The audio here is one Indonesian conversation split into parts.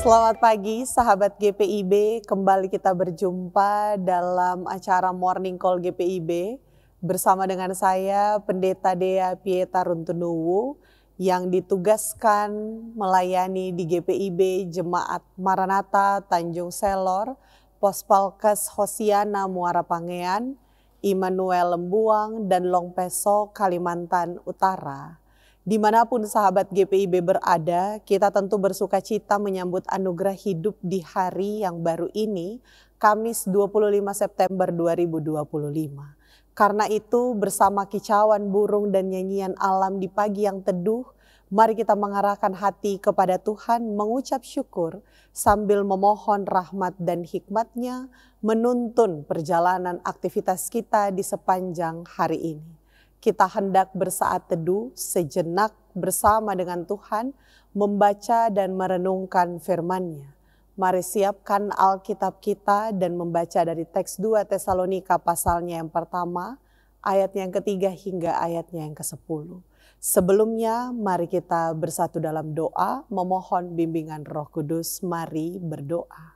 Selamat pagi sahabat GPIB, kembali kita berjumpa dalam acara Morning Call GPIB bersama dengan saya Pendeta Dea Pieta Runtunuwu yang ditugaskan melayani di GPIB Jemaat Maranatha Tanjung Selor, Pospalkes Hosiana Muara Pangean, Immanuel Lembuang, dan Longpeso Kalimantan Utara. Dimanapun sahabat GPIB berada, kita tentu bersuka cita menyambut anugerah hidup di hari yang baru ini, Kamis 25 September 2025. Karena itu bersama kicauan burung dan nyanyian alam di pagi yang teduh, mari kita mengarahkan hati kepada Tuhan, mengucap syukur sambil memohon rahmat dan hikmat-Nya menuntun perjalanan aktivitas kita di sepanjang hari ini. Kita hendak bersaat teduh sejenak bersama dengan Tuhan, membaca dan merenungkan firman-Nya. Mari siapkan Alkitab kita dan membaca dari teks 2 Tesalonika pasalnya yang pertama, ayat yang ketiga hingga ayatnya yang ke-10. Sebelumnya mari kita bersatu dalam doa, memohon bimbingan Roh Kudus. Mari berdoa.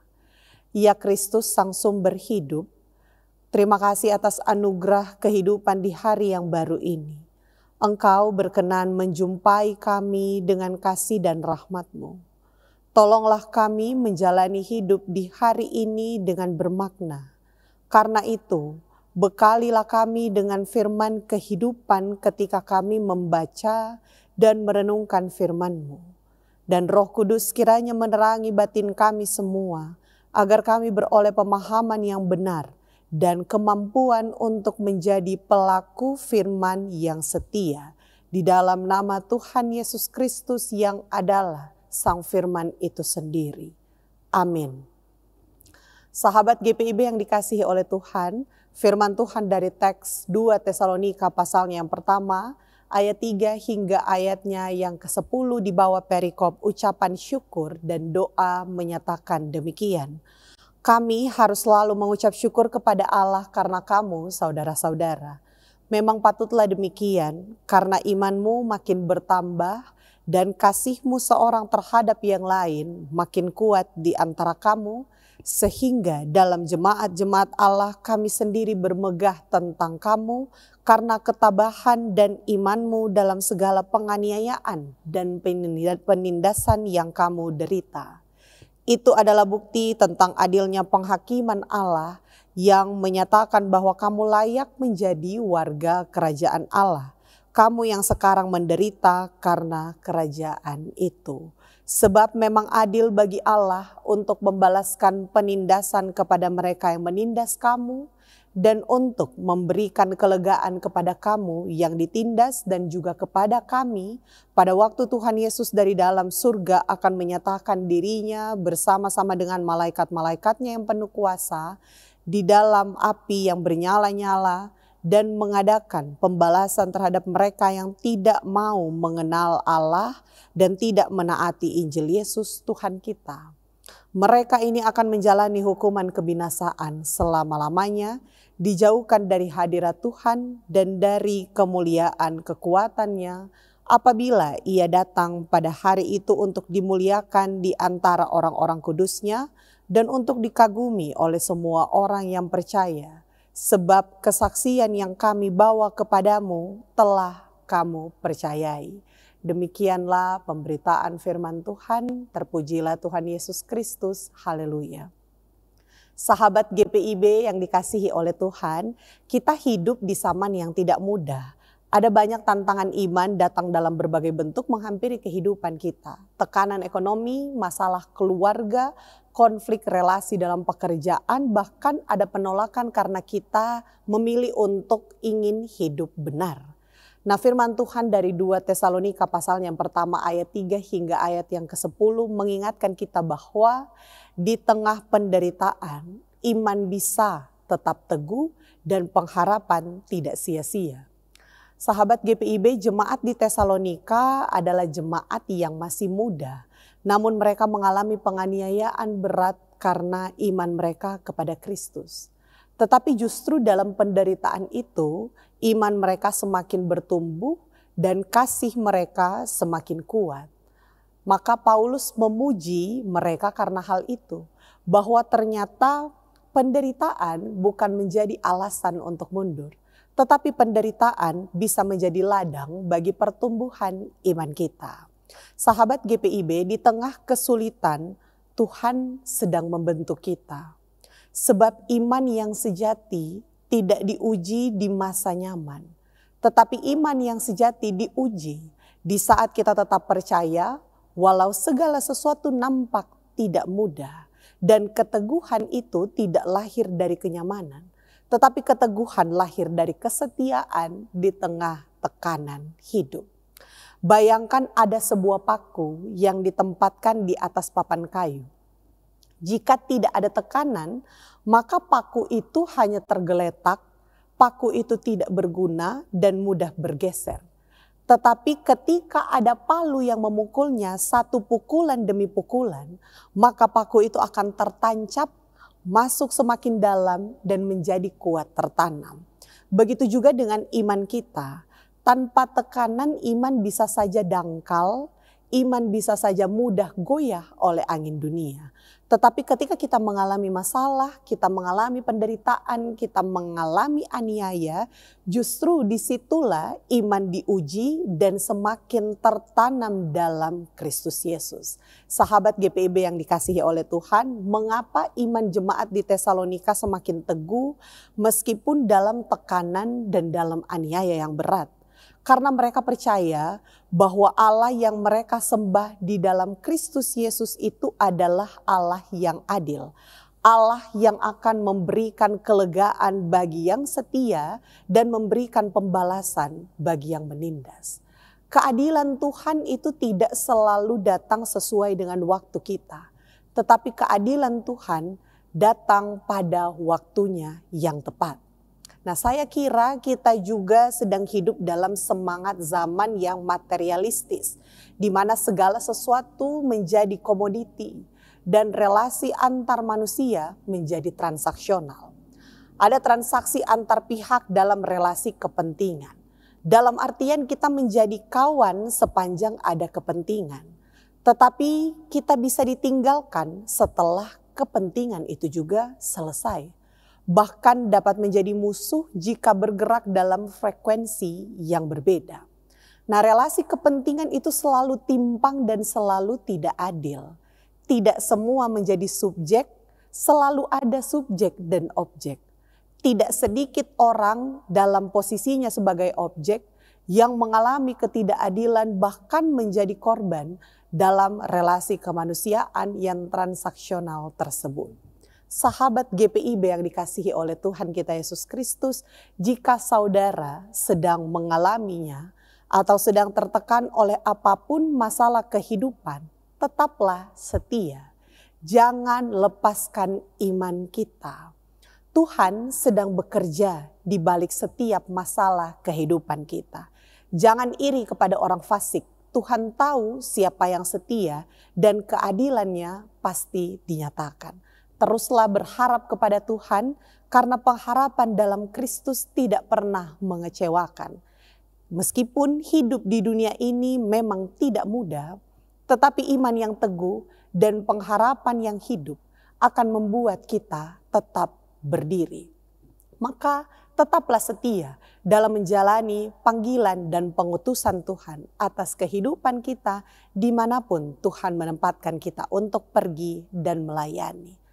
Ya Kristus Sang Sumber Hidup, terima kasih atas anugerah kehidupan di hari yang baru ini. Engkau berkenan menjumpai kami dengan kasih dan rahmat-Mu. Tolonglah kami menjalani hidup di hari ini dengan bermakna. Karena itu, bekalilah kami dengan firman kehidupan ketika kami membaca dan merenungkan firman-Mu. Dan Roh Kudus kiranya menerangi batin kami semua, agar kami beroleh pemahaman yang benar dan kemampuan untuk menjadi pelaku firman yang setia di dalam nama Tuhan Yesus Kristus yang adalah Sang Firman itu sendiri. Amin. Sahabat GPIB yang dikasihi oleh Tuhan, firman Tuhan dari teks 2 Tesalonika pasalnya yang pertama, ayat 3 hingga ayatnya yang ke-10 di bawah perikop ucapan syukur dan doa menyatakan demikian. Kami harus selalu mengucap syukur kepada Allah karena kamu, saudara-saudara. Memang patutlah demikian, karena imanmu makin bertambah dan kasihmu seorang terhadap yang lain makin kuat di antara kamu, sehingga dalam jemaat-jemaat Allah kami sendiri bermegah tentang kamu karena ketabahan dan imanmu dalam segala penganiayaan dan penindasan yang kamu derita. Itu adalah bukti tentang adilnya penghakiman Allah yang menyatakan bahwa kamu layak menjadi warga kerajaan Allah. Kamu yang sekarang menderita karena kerajaan itu. Sebab memang adil bagi Allah untuk membalaskan penindasan kepada mereka yang menindas kamu, dan untuk memberikan kelegaan kepada kamu yang ditindas dan juga kepada kami pada waktu Tuhan Yesus dari dalam surga akan menyatakan dirinya bersama-sama dengan malaikat-malaikatnya yang penuh kuasa di dalam api yang bernyala-nyala dan mengadakan pembalasan terhadap mereka yang tidak mau mengenal Allah dan tidak menaati Injil Yesus Tuhan kita. Mereka ini akan menjalani hukuman kebinasaan selama-lamanya, dijauhkan dari hadirat Tuhan dan dari kemuliaan kekuatannya apabila ia datang pada hari itu untuk dimuliakan di antara orang-orang kudusnya dan untuk dikagumi oleh semua orang yang percaya. Sebab kesaksian yang kami bawa kepadamu telah kamu percayai. Demikianlah pemberitaan firman Tuhan, terpujilah Tuhan Yesus Kristus, haleluya. Sahabat GPIB yang dikasihi oleh Tuhan, kita hidup di zaman yang tidak mudah. Ada banyak tantangan iman datang dalam berbagai bentuk menghampiri kehidupan kita. Tekanan ekonomi, masalah keluarga, konflik relasi dalam pekerjaan, bahkan ada penolakan karena kita memilih untuk ingin hidup benar. Nah, firman Tuhan dari 2 Tesalonika pasal yang pertama ayat 3 hingga ayat yang ke-10 mengingatkan kita bahwa di tengah penderitaan iman bisa tetap teguh dan pengharapan tidak sia-sia. Sahabat GPIB, jemaat di Tesalonika adalah jemaat yang masih muda, namun mereka mengalami penganiayaan berat karena iman mereka kepada Kristus. Tetapi justru dalam penderitaan itu, iman mereka semakin bertumbuh dan kasih mereka semakin kuat. Maka Paulus memuji mereka karena hal itu, bahwa ternyata penderitaan bukan menjadi alasan untuk mundur, tetapi penderitaan bisa menjadi ladang bagi pertumbuhan iman kita. Sahabat GPIB, di tengah kesulitan, Tuhan sedang membentuk kita. Sebab iman yang sejati tidak diuji di masa nyaman, tetapi iman yang sejati diuji di saat kita tetap percaya, walau segala sesuatu nampak tidak mudah, dan keteguhan itu tidak lahir dari kenyamanan, tetapi keteguhan lahir dari kesetiaan di tengah tekanan hidup. Bayangkan ada sebuah paku yang ditempatkan di atas papan kayu. Jika tidak ada tekanan, maka paku itu hanya tergeletak, paku itu tidak berguna dan mudah bergeser. Tetapi ketika ada palu yang memukulnya satu pukulan demi pukulan, maka paku itu akan tertancap, masuk semakin dalam dan menjadi kuat tertanam. Begitu juga dengan iman kita. Tanpa tekanan iman bisa saja dangkal, iman bisa saja mudah goyah oleh angin dunia. Tetapi ketika kita mengalami masalah, kita mengalami penderitaan, kita mengalami aniaya, justru disitulah iman diuji dan semakin tertanam dalam Kristus Yesus. Sahabat GPIB yang dikasihi oleh Tuhan, mengapa iman jemaat di Tesalonika semakin teguh meskipun dalam tekanan dan dalam aniaya yang berat? Karena mereka percaya bahwa Allah yang mereka sembah di dalam Kristus Yesus itu adalah Allah yang adil. Allah yang akan memberikan kelegaan bagi yang setia dan memberikan pembalasan bagi yang menindas. Keadilan Tuhan itu tidak selalu datang sesuai dengan waktu kita. Tetapi keadilan Tuhan datang pada waktunya yang tepat. Nah, saya kira kita juga sedang hidup dalam semangat zaman yang materialistis, di mana segala sesuatu menjadi komoditi dan relasi antar manusia menjadi transaksional. Ada transaksi antar pihak dalam relasi kepentingan. Dalam artian kita menjadi kawan sepanjang ada kepentingan. Tetapi kita bisa ditinggalkan setelah kepentingan itu juga selesai. Bahkan dapat menjadi musuh jika bergerak dalam frekuensi yang berbeda. Nah, relasi kepentingan itu selalu timpang dan selalu tidak adil. Tidak semua menjadi subjek, selalu ada subjek dan objek. Tidak sedikit orang dalam posisinya sebagai objek yang mengalami ketidakadilan bahkan menjadi korban dalam relasi kemanusiaan yang transaksional tersebut. Sahabat GPIB yang dikasihi oleh Tuhan kita Yesus Kristus, jika saudara sedang mengalaminya atau sedang tertekan oleh apapun masalah kehidupan, tetaplah setia. Jangan lepaskan iman kita. Tuhan sedang bekerja di balik setiap masalah kehidupan kita. Jangan iri kepada orang fasik. Tuhan tahu siapa yang setia dan keadilannya pasti dinyatakan. Teruslah berharap kepada Tuhan karena pengharapan dalam Kristus tidak pernah mengecewakan. Meskipun hidup di dunia ini memang tidak mudah, tetapi iman yang teguh dan pengharapan yang hidup akan membuat kita tetap berdiri. Maka tetaplah setia dalam menjalani panggilan dan pengutusan Tuhan atas kehidupan kita dimanapun Tuhan menempatkan kita untuk pergi dan melayani.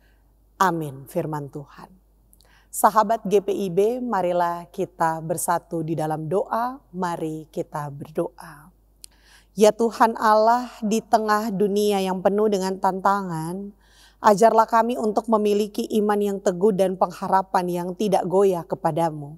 Amin, firman Tuhan. Sahabat GPIB, marilah kita bersatu di dalam doa, mari kita berdoa. Ya Tuhan Allah, di tengah dunia yang penuh dengan tantangan, ajarlah kami untuk memiliki iman yang teguh dan pengharapan yang tidak goyah kepadamu.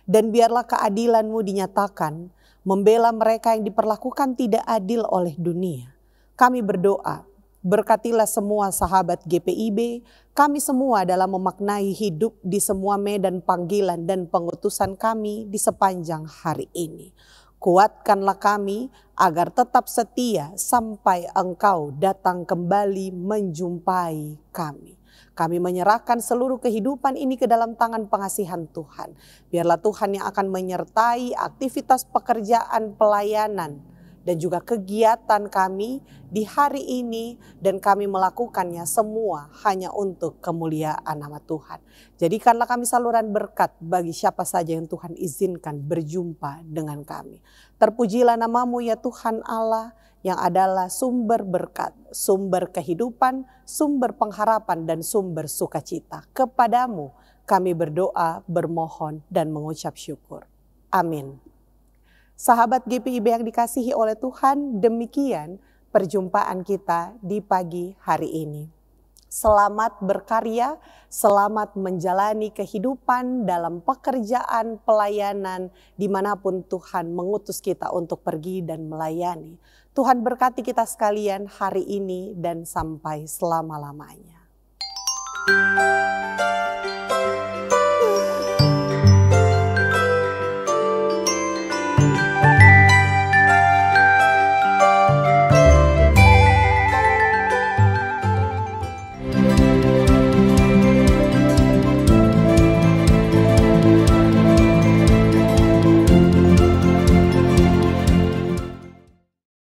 Dan biarlah keadilan-Mu dinyatakan, membela mereka yang diperlakukan tidak adil oleh dunia. Kami berdoa, berkatilah semua sahabat GPIB, kami semua dalam memaknai hidup di semua medan panggilan dan pengutusan kami di sepanjang hari ini. Kuatkanlah kami agar tetap setia sampai Engkau datang kembali menjumpai kami. Kami menyerahkan seluruh kehidupan ini ke dalam tangan pengasihan Tuhan. Biarlah Tuhan yang akan menyertai aktivitas pekerjaan pelayanan dan juga kegiatan kami di hari ini, dan kami melakukannya semua hanya untuk kemuliaan nama Tuhan. Jadikanlah kami saluran berkat bagi siapa saja yang Tuhan izinkan berjumpa dengan kami. Terpujilah namamu ya Tuhan Allah, yang adalah sumber berkat, sumber kehidupan, sumber pengharapan, dan sumber sukacita. Kepadamu kami berdoa, bermohon, dan mengucap syukur. Amin. Sahabat GPIB yang dikasihi oleh Tuhan, demikian perjumpaan kita di pagi hari ini. Selamat berkarya, selamat menjalani kehidupan dalam pekerjaan, pelayanan, dimanapun Tuhan mengutus kita untuk pergi dan melayani. Tuhan berkati kita sekalian hari ini dan sampai selama-lamanya.